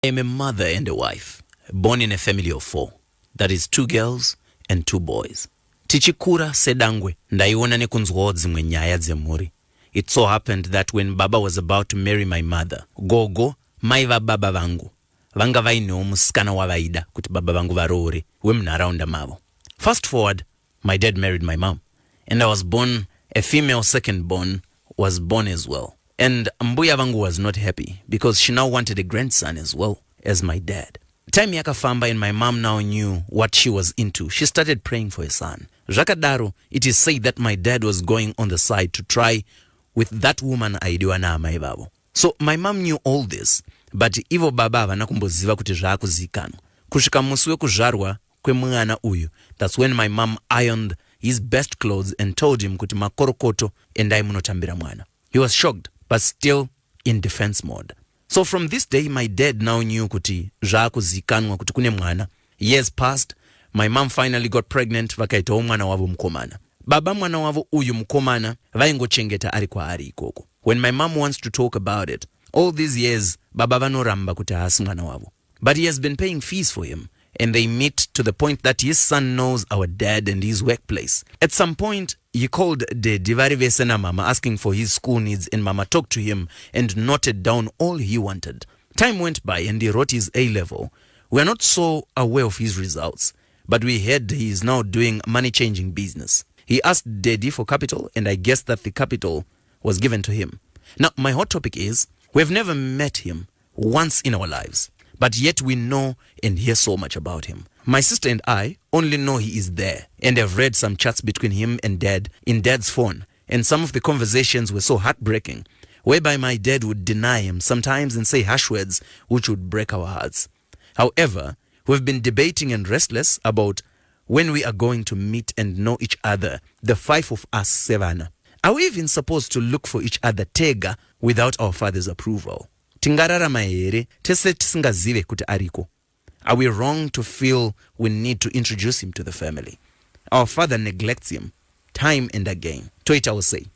I am a mother and a wife, born in a family of 4. That is 2 girls and 2 boys. Tichikura, sedangwe, ndaiona nekunzwawo dzimwe nyaya dzemhuri. It so happened that when Baba was about to marry my mother, gogo, mai vababa vangu, vangavainewo musikana wavaida, kuti baba vangu varore, wemunharaunda mavo. Fast forward, my dad married my mom, and I was born, a female second born was born as well. And mbuya vangu was not happy because she now wanted a grandson as well as my dad. Time yakafamba and my mom now knew what she was into. She started praying for a son. Zvakadaro, it is said that my dad was going on the side to try with that woman aidiwa namai, vavo. So my mom knew all this, but vababa havana kumboziva kuti zvakuzikanwa. Kusvika musi wekuzvarwa kwemwana uyu, that's when my mom ironed his best clothes and told him kuti makorokoto endai munotambira mwana. He was shocked, but still in defense mode. So from this day, my dad now knew kuti zvakuzikanwa kuti kune mwana. Years passed, my mom finally got pregnant, vakaitawo mwana wavo mukomana. Baba mwana wavo uyu mukomana vaingochengeta ari kwaari ikoko. When my mom wants to talk about it, all these years, baba vanoramba kuti haasi mwana wavo. But he has been paying fees for him, and they meet to the point that his son knows our dad and his workplace. At some point, he called Dedi vari vese na mama asking for his school needs, and mama talked to him and noted down all he wanted. Time went by and he wrote his A-level. We are not so aware of his results, but we heard he is now doing money-changing business. He asked Dedi for capital, and I guess that the capital was given to him. Now, my hot topic is, we've never met him once in our lives, but yet we know and hear so much about him. My sister and I only know he is there, and have read some chats between him and Dad in Dad's phone, and some of the conversations were so heartbreaking, whereby my dad would deny him sometimes and say harsh words which would break our hearts. However, we've been debating and restless about when we are going to meet and know each other, the 5 of us, Sevana. Are we even supposed to look for each other tega without our father's approval? Tingararama here, tese tisingazive kuti ariko. Are we wrong to feel we need to introduce him to the family? Our father neglects him time and again. Toita will say,